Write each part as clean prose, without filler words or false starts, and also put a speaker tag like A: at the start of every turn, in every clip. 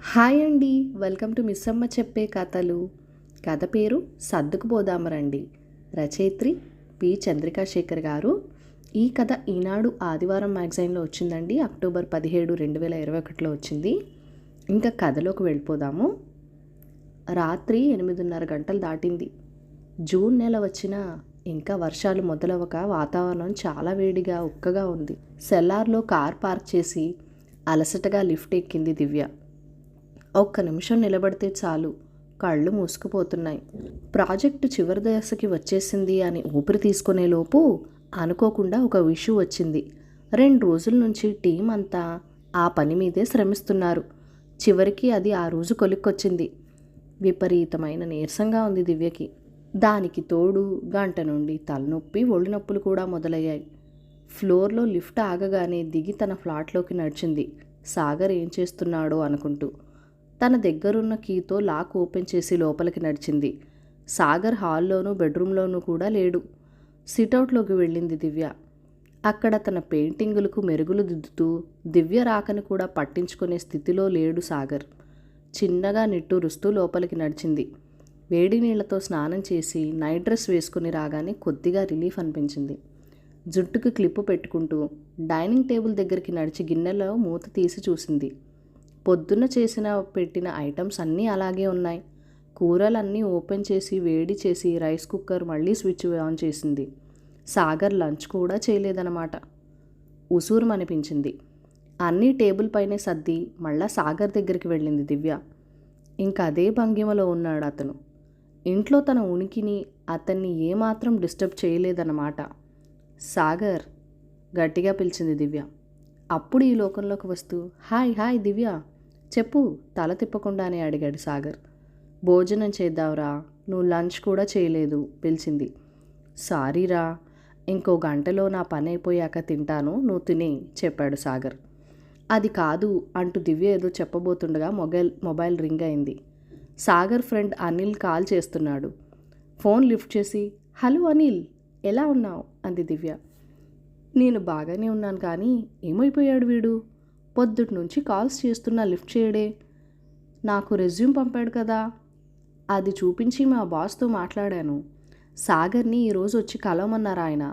A: Hi అండి. Welcome to Missamma చెప్పే కథలు. కథ పేరు సర్దుకుపోదామరండి. రచయిత్రి పి చంద్రికాశేఖర్ గారు. ఈ కథ ఈనాడు ఆదివారం మ్యాగజైన్లో వచ్చిందండి. అక్టోబర్ 17, 2021లో వచ్చింది. ఇంకా కథలోకి వెళ్ళిపోదాము. రాత్రి 8:30 గంటలు దాటింది. జూన్ నెల వచ్చినా ఇంకా వర్షాలు మొదలవక వాతావరణం చాలా వేడిగా ఉక్కగా ఉంది. సెల్లార్లో కార్ పార్క్ చేసి అలసటగా లిఫ్ట్ ఎక్కింది దివ్య. ఒక్క నిమిషం నిలబడితే చాలు, కళ్ళు మూసుకుపోతున్నాయి. ప్రాజెక్టు చివరి దశకి వచ్చేసింది అని ఊపిరి తీసుకునేలోపు అనుకోకుండా ఒక ఇష్యూ వచ్చింది. 2 రోజుల నుంచి టీం అంతా ఆ పని మీదే శ్రమిస్తున్నారు. చివరికి అది ఆ రోజు కొలిక్కొచ్చింది. విపరీతమైన నీరసంగా ఉంది దివ్యకి. దానికి తోడు గంట నుండి తలనొప్పి ఒళ్ళు నొప్పులు కూడా మొదలయ్యాయి. ఫ్లోర్లో లిఫ్ట్ ఆగగానే దిగి తన ఫ్లాట్లోకి నడిచింది. సాగర్ ఏం చేస్తున్నాడో అనుకుంటూ తన దగ్గరున్న కీతో లాక్ ఓపెన్ చేసి లోపలికి నడిచింది. సాగర్ హాల్లోనూ బెడ్రూమ్లోనూ కూడా లేడు. సిటౌట్లోకి వెళ్ళింది దివ్య. అక్కడ తన పెయింటింగులకు మెరుగులు దిద్దుతూ దివ్య రాకని కూడా పట్టించుకునే స్థితిలో లేడు సాగర్. చిన్నగా నిట్టూరుస్తూ లోపలికి నడిచింది. వేడి నీళ్లతో స్నానం చేసి నైట్ డ్రెస్ వేసుకుని రాగానే కొద్దిగా రిలీఫ్ అనిపించింది. జుట్టుకు క్లిప్పు పెట్టుకుంటూ డైనింగ్ టేబుల్ దగ్గరికి నడిచి గిన్నెలో మూత తీసి చూసింది. పొద్దున్న పెట్టిన ఐటమ్స్ అన్నీ అలాగే ఉన్నాయి. కూరలన్నీ ఓపెన్ చేసి వేడి చేసి రైస్ కుక్కర్ మళ్ళీ స్విచ్ ఆన్ చేసింది. సాగర్ లంచ్ కూడా చేయలేదన్నమాట. ఉసూరుమనిపించింది. అన్నీ టేబుల్ పైనే సర్ది మళ్ళా సాగర్ దగ్గరికి వెళ్ళింది దివ్య. ఇంకా అదే భంగిమలో ఉన్నాడు అతను. ఇంట్లో తన ఉనికిని అతన్ని ఏమాత్రం డిస్టర్బ్ చేయలేదన్నమాట. సాగర్ గట్టిగా పిలిచింది దివ్య. అప్పుడు ఈ లోకంలోకి వస్తూ హాయ్ హాయ్ దివ్య చెప్పు తల తిప్పకుండానే అడిగాడు సాగర్. భోజనం చేద్దావురా, నువ్వు లంచ్ కూడా చేయలేదు పిలిచింది. సారీరా, ఇంకో గంటలో నా పని అయిపోయాక తింటాను, నువ్వు తినే చెప్పాడు సాగర్. అది కాదు అంటూ దివ్య ఏదో చెప్పబోతుండగా మొబైల్ రింగ్ అయింది. సాగర్ ఫ్రెండ్ అనిల్ కాల్ చేస్తున్నాడు. ఫోన్ లిఫ్ట్ చేసి హలో అనిల్, ఎలా ఉన్నావు అంది దివ్య. నేను బాగానే ఉన్నాను, కానీ ఏమైపోయాడు వీడు? పొద్దుటి నుంచి కాల్స్ చేస్తున్నా లిఫ్ట్ చేయడే. నాకు రెజ్యూమ్ పంపాడు కదా, అది చూపించి మా బాస్తో మాట్లాడాను. సాగర్ని ఈరోజు వచ్చి కలవమన్నారు ఆయన.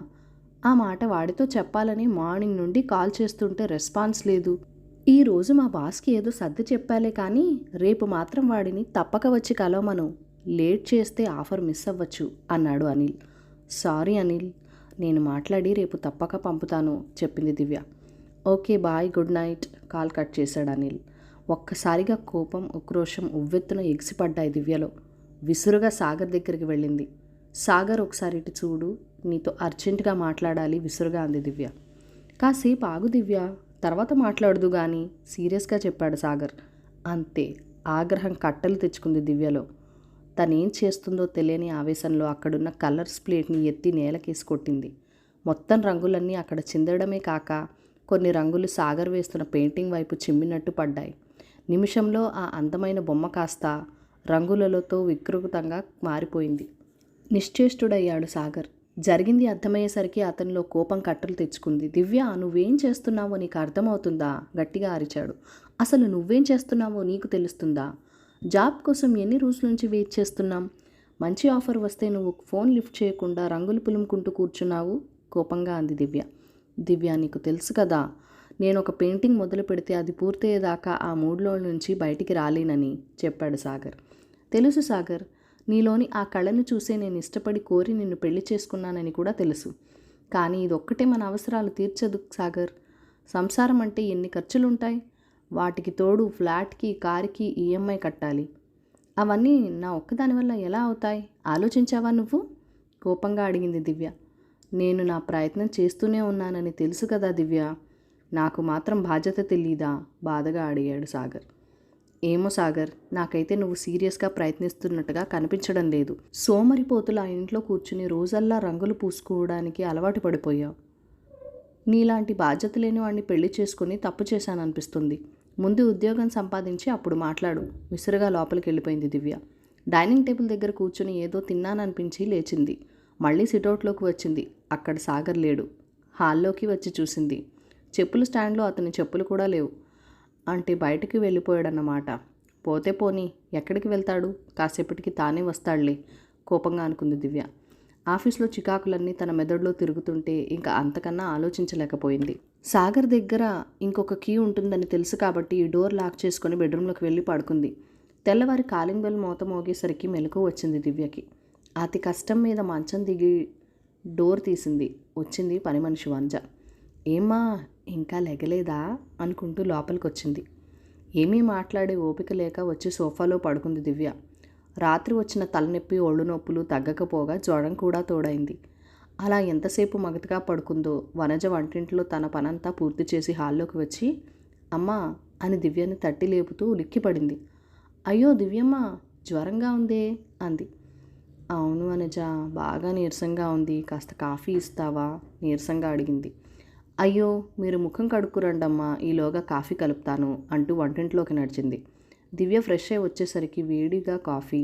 A: ఆ మాట వాడితో చెప్పాలని మార్నింగ్ నుండి కాల్ చేస్తుంటే రెస్పాన్స్ లేదు. ఈరోజు మా బాస్కి ఏదో సర్ది చెప్పాలే, కానీ రేపు మాత్రం వాడిని తప్పక వచ్చి కలవమను. లేట్ చేస్తే ఆఫర్ మిస్ అవ్వచ్చు అన్నాడు అనిల్. సారీ అనిల్, నేను మాట్లాడి రేపు తప్పక పంపుతాను చెప్పింది Divya. Okay bye, good night. Call cut చేశాడు అనిల్. ఒక్కసారిగా కోపం ఉక్రోషం ఉవ్వెత్తున ఎగిసిపడ్డాయి దివ్యలో. విసురుగా సాగర్ దగ్గరికి వెళ్ళింది. సాగర్, ఒకసారి ఇటు చూడు, నీతో అర్జెంటుగా మాట్లాడాలి విసురుగా అంది దివ్య. కాసేపు ఆగు దివ్య, తర్వాత మాట్లాడదు గాని సీరియస్గా చెప్పాడు సాగర్. అంతే, ఆగ్రహం కట్టలు తెచ్చుకుంది దివ్యలో. తనేం చేస్తుందో తెలియని ఆవేశంలో అక్కడున్న కలర్స్ ప్లేట్ని ఎత్తి నేలకేసి కొట్టింది. మొత్తం రంగులన్నీ అక్కడ చిందడమే కాక కొన్ని రంగులు సాగర్ వేస్తున్న పెయింటింగ్ వైపు చిమ్మినట్టు పడ్డాయి. నిమిషంలో ఆ అందమైన బొమ్మ కాస్త రంగులతో వికృతంగా మారిపోయింది. నిశ్చేష్టుడయ్యాడు సాగర్. జరిగింది అర్థమయ్యేసరికి అతనిలో కోపం కట్టలు తెచ్చుకుంది. దివ్య, నువ్వేం చేస్తున్నావో నీకు అర్థమవుతుందా? గట్టిగా అరిచాడు. అసలు నువ్వేం చేస్తున్నావో నీకు తెలుస్తుందా? జాబ్ కోసం ఎన్ని రోజుల నుంచి వెయిట్ చేస్తున్నాం. మంచి ఆఫర్ వస్తే నువ్వు ఫోన్ లిఫ్ట్ చేయకుండా రంగులు పులుముకుంటూ కూర్చున్నావు కోపంగా అంది దివ్య. దివ్య, నీకు తెలుసు కదా, నేను ఒక పెయింటింగ్ మొదలు పెడితే అది పూర్తయ్యేదాకా ఆ మూడ్లో నుంచి బయటికి రాలేనని చెప్పాడు సాగర్. తెలుసు సాగర్, నీలోని ఆ కళను చూసే నేను ఇష్టపడి కోరి నిన్ను పెళ్లి చేసుకున్నానని కూడా తెలుసు. కానీ ఇదొక్కటే మన అవసరాలు తీర్చదు సాగర్. సంసారం అంటే ఎన్ని ఖర్చులుంటాయి. వాటికి తోడు ఫ్లాట్కి, కారుకి ఈఎంఐ కట్టాలి. అవన్నీ నా ఒక్కదాని వల్ల ఎలా అవుతాయి? ఆలోచించావా నువ్వు? కోపంగా అడిగింది దివ్య. నేను నా ప్రయత్నం చేస్తూనే ఉన్నానని తెలుసు కదా దివ్య, నాకు మాత్రం బాధ్యత తెలీదా? బాధగా అడిగాడు సాగర్. ఏమో సాగర్, నాకైతే నువ్వు సీరియస్గా ప్రయత్నిస్తున్నట్టుగా కనిపించడం లేదు. సోమరిపోతులు ఆ ఇంట్లో కూర్చుని రోజల్లా రంగులు పూసుకోవడానికి అలవాటు పడిపోయావు. నీలాంటి బాధ్యత లేని వాడిని పెళ్లి చేసుకుని తప్పు చేశాననిపిస్తుంది. ముందు ఉద్యోగం సంపాదించి అప్పుడు మాట్లాడు. విసురుగా లోపలికి వెళ్ళిపోయింది దివ్య. డైనింగ్ టేబుల్ దగ్గర కూర్చుని ఏదో తిన్నాననిపించి లేచింది. మళ్ళీ సిటౌట్లోకి వచ్చింది. అక్కడ సాగర్ లేడు. హాల్లోకి వచ్చి చూసింది. చెప్పుల స్టాండ్లో అతని చెప్పులు కూడా లేవు. అంటే బయటికి వెళ్ళిపోయాడన్నమాట. పోతే పోనీ, ఎక్కడికి వెళ్తాడు, కాసేపటికి తానే వస్తాడులే కోపంగా అనుకుంది దివ్య. ఆఫీస్లో చికాకులన్నీ తన మెదడులో తిరుగుతుంటే ఇంకా అంతకన్నా ఆలోచించలేకపోయింది. సాగర్ దగ్గర ఇంకొక కీ ఉంటుందని తెలుసు కాబట్టి ఈ డోర్ లాక్ చేసుకొని బెడ్రూమ్లోకి వెళ్ళి పడుకుంది. తెల్లవారి కాలింగ్ బెల్ మోత మోగేసరికి మెలకువ వచ్చింది దివ్యకి. అతి కష్టం మీద మంచం దిగి డోర్ తీసింది. వచ్చింది పని మనిషి వనజ. ఏమ్మా, ఇంకా లెగలేదా అనుకుంటూ లోపలికి వచ్చింది. ఏమీ మాట్లాడే ఓపిక లేక వచ్చి సోఫాలో పడుకుంది దివ్య. రాత్రి వచ్చిన తలనొప్పి, ఒళ్ళు నొప్పులు తగ్గకపోగా జ్వరం కూడా తోడైంది. అలా ఎంతసేపు మగతగా పడుకుందో. వనజ వంటింట్లో తన పనంతా పూర్తి చేసి హాల్లోకి వచ్చి అమ్మా అని దివ్యని తట్టి లేపుతూ ఉలిక్కిపడింది. అయ్యో దివ్యమ్మ, జ్వరంగా ఉందే అంది. అవును వనజ, బాగా నీరసంగా ఉంది, కాస్త కాఫీ ఇస్తావా నీరసంగా అడిగింది. అయ్యో మీరు ముఖం కడుక్కురండమ్మా, ఈలోగా కాఫీ కలుపుతాను అంటూ వంటింట్లోకి నడిచింది. దివ్య ఫ్రెష్ అయి వచ్చేసరికి వేడిగా కాఫీ,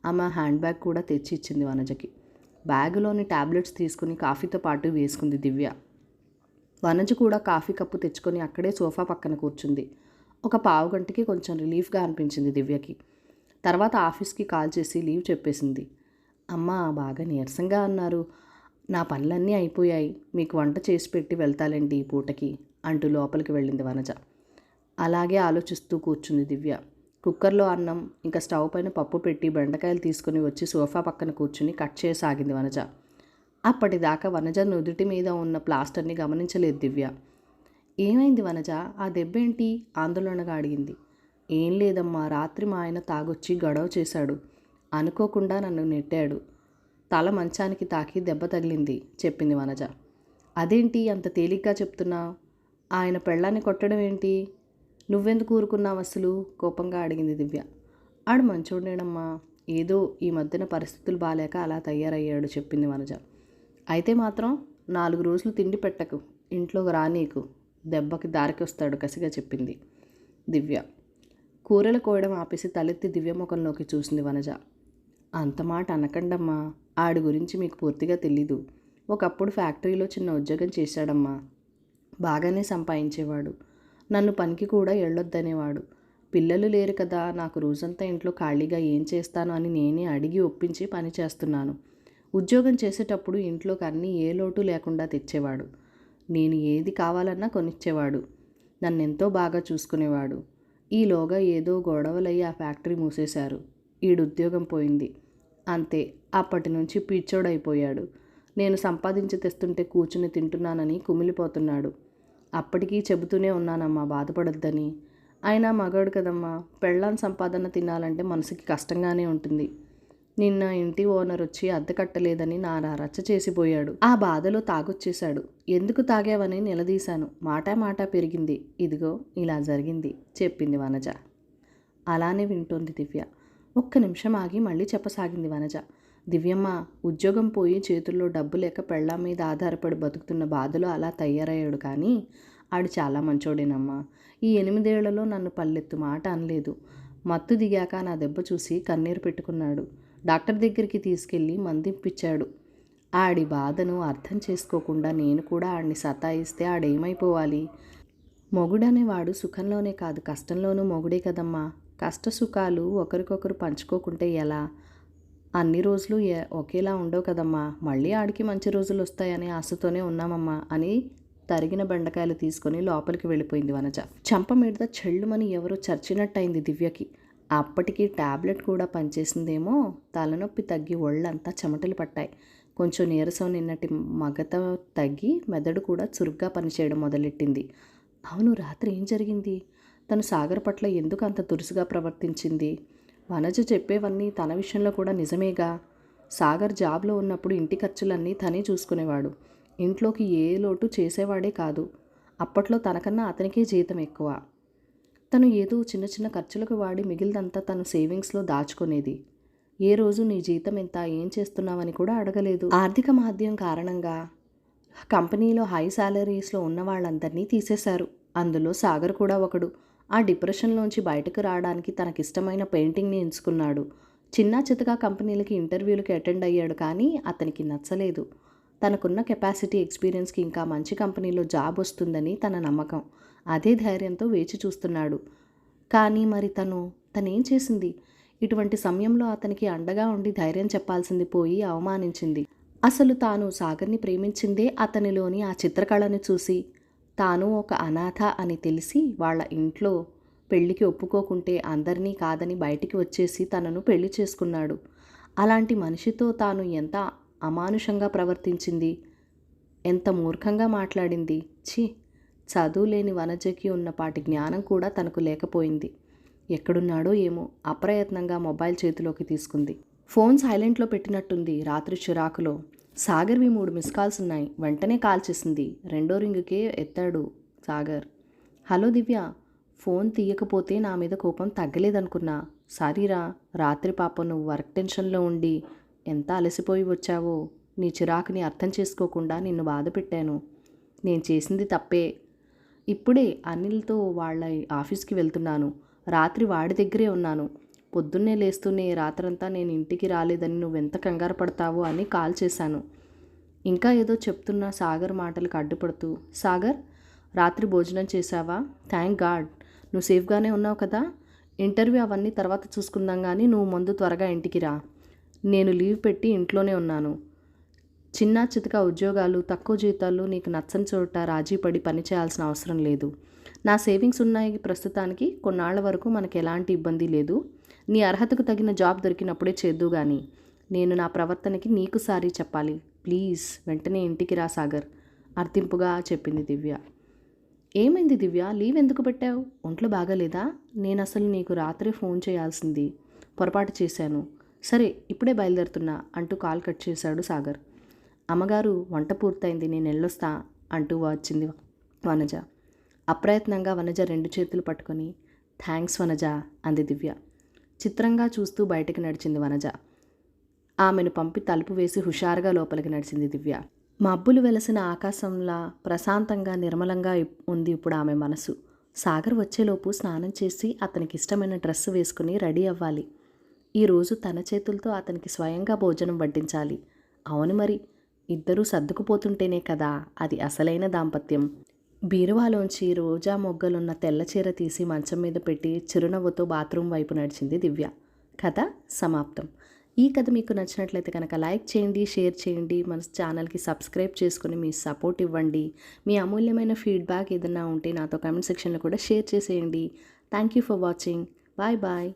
A: ఆమె హ్యాండ్ బ్యాగ్ కూడా తెచ్చి ఇచ్చింది వనజకి. బ్యాగులోని టాబ్లెట్స్ తీసుకుని కాఫీతో పాటు వేసుకుంది దివ్య. వనజ కూడా కాఫీ కప్పు తెచ్చుకొని అక్కడే సోఫా పక్కన కూర్చుంది. ఒక పావుగంటకి కొంచెం రిలీఫ్గా అనిపించింది దివ్యకి. తర్వాత ఆఫీస్కి కాల్ చేసి లీవ్ చెప్పేసింది. అమ్మ, బాగా నీరసంగా అన్నారు, నా పనులన్నీ అయిపోయాయి, మీకు వంట చేసి పెట్టి వెళ్తాలండి ఈ పూటకి అంటూ లోపలికి వెళ్ళింది వనజ. అలాగే ఆలోచిస్తూ కూర్చుంది దివ్య. కుక్కర్లో అన్నం, ఇంకా స్టవ్ పైన పప్పు పెట్టి బెండకాయలు తీసుకుని వచ్చి సోఫా పక్కన కూర్చుని కట్ చేయసాగింది వనజ. అప్పటిదాకా వనజ నుదుటి మీద ఉన్న ప్లాస్టర్ని గమనించలేదు దివ్య. ఏమైంది వనజ, ఆ దెబ్బేంటి ఆందోళనగా అడిగింది. ఏం లేదమ్మా, రాత్రి మా ఆయన తాగొచ్చి గొడవ చేశాడు, అనుకోకుండా నన్ను నెట్టాడు, తల మంచానికి తాకి దెబ్బ తగిలింది చెప్పింది వనజ. అదేంటి అంత తేలిగ్గా చెప్తున్నావు, ఆయన పెళ్ళాన్ని కొట్టడం ఏంటి, నువ్వెందుకు ఊరుకున్నావు అసలు కోపంగా అడిగింది దివ్య. ఆడు మంచోడేనమ్మా, ఏదో ఈ మధ్యన పరిస్థితులు బాలేక అలా తయారయ్యాడు చెప్పింది వనజ. అయితే మాత్రం 4 రోజులు తిండి పెట్టకు, ఇంట్లోకి రానీకు, దెబ్బకి దారికి వస్తాడు కసిగా చెప్పింది దివ్య. కూరలు కోయడం ఆపేసి తలెత్తి దివ్య ముఖంలోకి చూసింది వనజ. అంత మాట అనకండమ్మా, ఆడి గురించి మీకు పూర్తిగా తెలీదు. ఒకప్పుడు ఫ్యాక్టరీలో చిన్న ఉద్యోగం చేశాడమ్మా, బాగానే సంపాదించేవాడు, నన్ను పనికి కూడా వెళ్ళొద్దనేవాడు. పిల్లలు లేరు కదా, నాకు రోజంతా ఇంట్లో ఖాళీగా ఏం చేస్తాను అని నేనే అడిగి ఒప్పించి పని చేస్తున్నాను. ఉద్యోగం చేసేటప్పుడు ఇంట్లోకి అన్నీ ఏ లోటు లేకుండా తెచ్చేవాడు, నేను ఏది కావాలన్నా కొనిచ్చేవాడు, నన్నెంతో బాగా చూసుకునేవాడు. ఈలోగా ఏదో గొడవలయ్యి ఆ ఫ్యాక్టరీ మూసేశారు, ఈడు ఉద్యోగం పోయింది, అంతే. అప్పటి నుంచి పిచ్చోడైపోయాడు. నేను సంపాదించి తెస్తుంటే కూర్చుని తింటున్నానని కుమిలిపోతున్నాడు. అప్పటికీ చెబుతూనే ఉన్నానమ్మా బాధపడొద్దని. అయినా మగాడు కదమ్మా, పెళ్ళాం సంపాదన తినాలంటే మనసుకి కష్టంగానే ఉంటుంది. నిన్న ఇంటి ఓనర్ వచ్చి అద్దె కట్టలేదని నానా రచ్చ చేసిపోయాడు. ఆ బాధలో తాగొచ్చేశాడు. ఎందుకు తాగావని నిలదీశాను, మాటా పెరిగింది, ఇదిగో ఇలా జరిగింది చెప్పింది వనజ. అలానే వింటోంది దివ్య. ఒక్క నిమిషం ఆగి మళ్ళీ చెప్పసాగింది వనజ. దివ్యమ్మ, ఉద్యోగం పోయి చేతుల్లో డబ్బు లేక పెళ్ళాం మీద ఆధారపడి బతుకుతున్న బాధలో అలా తయారయ్యాడు, కానీ ఆడు చాలా మంచోడేనమ్మా. ఈ 8 ఏళ్లలో నన్ను పల్లెత్తు మాట అనలేదు. మత్తు దిగాక నా దెబ్బ చూసి కన్నీరు పెట్టుకున్నాడు. డాక్టర్ దగ్గరికి తీసుకెళ్ళి మందిప్పించాడు. ఆడి బాధను అర్థం చేసుకోకుండా నేను కూడా ఆడిని సతాయిస్తే ఆడేమైపోవాలి? మొగుడనేవాడు సుఖంలోనే కాదు కష్టంలోనూ మొగుడే కదమ్మా. కష్ట సుఖాలు ఒకరికొకరు పంచుకోకుంటే ఎలా? అన్ని రోజులు ఒకేలా ఉండవు కదమ్మా. మళ్ళీ ఆడికి మంచి రోజులు వస్తాయని ఆశతోనే ఉన్నామమ్మా అని తరిగిన బెండకాయలు తీసుకొని లోపలికి వెళ్ళిపోయింది వనజ. చంప మీద చెళ్ళుమని ఎవరో చర్చినట్టయింది దివ్యకి. అప్పటికి టాబ్లెట్ కూడా పనిచేసిందేమో. తలనొప్పి తగ్గి ఒళ్ళంతా చెమటలు పట్టాయి. కొంచెం నీరసం నిన్నటి మగత తగ్గి మెదడు కూడా చురుగ్గా పనిచేయడం మొదలెట్టింది. అవును, రాత్రి ఏం జరిగింది? తను సాగర్ పట్ల ఎందుకు అంత దురుసుగా ప్రవర్తించింది? వనజ చెప్పేవన్నీ తన విషయంలో కూడా నిజమేగా. సాగర్ జాబ్లో ఉన్నప్పుడు ఇంటి ఖర్చులన్నీ తనే చూసుకునేవాడు. ఇంట్లోకి ఏ లోటు చేసేవాడే కాదు. అప్పట్లో తనకన్నా అతనికే జీతం ఎక్కువ. తను ఏదో చిన్న చిన్న ఖర్చులకు వాడి మిగిలిదంతా తను సేవింగ్స్లో దాచుకునేది. ఏ రోజు నీ జీతం ఎంత, ఏం చేస్తున్నావని కూడా అడగలేదు. ఆర్థిక మాంద్యం కారణంగా కంపెనీలో హై శాలరీస్లో ఉన్న వాళ్ళందరినీ తీసేశారు. అందులో సాగర్ కూడా ఒకడు. ఆ డిప్రెషన్లోంచి బయటకు రావడానికి తనకిష్టమైన పెయింటింగ్ని ఎంచుకున్నాడు. చిన్న చితకా కంపెనీలకి ఇంటర్వ్యూలకి అటెండ్ అయ్యాడు, కానీ అతనికి నచ్చలేదు. తనకున్న కెపాసిటీ, ఎక్స్పీరియన్స్కి ఇంకా మంచి కంపెనీలో జాబ్ వస్తుందని తన నమ్మకం. అదే ధైర్యంతో వేచి చూస్తున్నాడు. కానీ మరి తను తనేం చేసింది? ఇటువంటి సమయంలో అతనికి అండగా ఉండి ధైర్యం చెప్పాల్సింది పోయి అవమానించింది. అసలు తాను సాగర్ని ప్రేమించిందే అతనిలోని ఆ చిత్రకళను చూసి. తాను ఒక అనాథ అని తెలిసి వాళ్ళ ఇంట్లో పెళ్లికి ఒప్పుకోకుంటే అందరినీ కాదని బయటికి వచ్చేసి తనను పెళ్లి చేసుకున్నాడు. అలాంటి మనిషితో తాను ఎంత అమానుషంగా ప్రవర్తించింది, ఎంత మూర్ఖంగా మాట్లాడింది. ఛీ! చదువు లేని వనజకి ఉన్నపాటి జ్ఞానం కూడా తనకు లేకపోయింది. ఎక్కడున్నాడో ఏమో అప్రయత్నంగా మొబైల్ చేతిలోకి తీసుకుంది. ఫోన్ సైలెంట్లో పెట్టినట్టుంది. రాత్రి చిరాకులో సాగర్వి 3 మిస్ కాల్స్ ఉన్నాయి. వెంటనే కాల్ చేసింది. రెండో రింగుకే ఎత్తాడు సాగర్. హలో దివ్య, ఫోన్ తీయకపోతే నా మీద కోపం తగ్గలేదనుకున్నా. సారీరా, రాత్రి పాప నువ్వు వర్క్ టెన్షన్లో ఉండి ఎంత అలసిపోయి వచ్చావో. నీ చిరాకుని అర్థం చేసుకోకుండా నిన్ను బాధ పెట్టాను. నేను చేసింది తప్పే. ఇప్పుడే అనిల్తో వాళ్ళ ఆఫీస్కి వెళ్తున్నాను. రాత్రి వాడి దగ్గరే ఉన్నాను. పొద్దున్నే లేస్తూనే రాత్రంతా నేను ఇంటికి రాలేదని నువ్వెంత కంగారు పడతావో అని కాల్ చేశాను. ఇంకా ఏదో చెప్తున్నా సాగర్ మాటలకు అడ్డుపడుతూ, సాగర్, రాత్రి భోజనం చేశావా? థ్యాంక్ గాడ్, నువ్వు సేఫ్గానే ఉన్నావు కదా. ఇంటర్వ్యూ అవన్నీ తర్వాత చూసుకుందాం, కానీ నువ్వు ముందు త్వరగా ఇంటికి రా. నేను లీవ్ పెట్టి ఇంట్లోనే ఉన్నాను. చిన్న చితక ఉద్యోగాలు, తక్కువ జీతాలు నీకు నచ్చని చోట రాజీ పడి పని చేయాల్సిన అవసరం లేదు. నా సేవింగ్స్ ఉన్నాయి ప్రస్తుతానికి. కొన్నాళ్ల వరకు మనకు ఎలాంటి ఇబ్బంది లేదు. నీ అర్హతకు తగిన జాబ్ దొరికినప్పుడే చేద్దు కానీ. నేను నా ప్రవర్తనకి నీకు సారీ చెప్పాలి. ప్లీజ్ వెంటనే ఇంటికి రా సాగర్, అర్థింపుగా చెప్పింది దివ్య. ఏమైంది దివ్య, లీవ్ ఎందుకు పెట్టావు? ఒంట్లో బాగాలేదా? నేను అసలు నీకు రాత్రి ఫోన్ చేయాల్సింది, పొరపాటు చేశాను. సరే ఇప్పుడే బయలుదేరుతున్నా అంటూ కాల్ కట్ చేశాడు సాగర్. అమ్మగారు, వంట పూర్తయింది, నేను వెళ్ళొస్తా అంటూ వచ్చింది వనజ. అప్రయత్నంగా వనజ 2 చేతులు పట్టుకొని థ్యాంక్స్ వనజ అంది దివ్య. చిత్రంగా చూస్తూ బయటకు నడిచింది వనజ. ఆమెను పంపి తలుపు వేసి హుషారుగా లోపలికి నడిచింది దివ్య. మబ్బులు వెలసిన ఆకాశంలా ప్రశాంతంగా నిర్మలంగా ఉంది ఇప్పుడు ఆమె మనసు. సాగర్ వచ్చేలోపు స్నానం చేసి అతనికి ఇష్టమైన డ్రెస్ వేసుకుని రెడీ అవ్వాలి. ఈరోజు తన చేతులతో అతనికి స్వయంగా భోజనం వడ్డించాలి. అవును మరి, ఇద్దరూ సర్దుకుపోతుంటేనే కదా అది అసలైన దాంపత్యం. బీరువాలోంచి రోజా మొగ్గలున్న తెల్ల చీర తీసి మంచం మీద పెట్టి చిరునవ్వుతో బాత్రూమ్ వైపు నడిచింది దివ్య. కథ సమాప్తం. ఈ కథ మీకు నచ్చినట్లయితే కనుక లైక్ చేయండి, షేర్ చేయండి, మన ఛానల్కి సబ్స్క్రైబ్ చేసుకుని మీ సపోర్ట్ ఇవ్వండి. మీ అమూల్యమైన ఫీడ్బ్యాక్ ఏదైనా ఉంటే నాతో కామెంట్ సెక్షన్లో కూడా షేర్ చేసేయండి. Thank you for watching. Bye bye.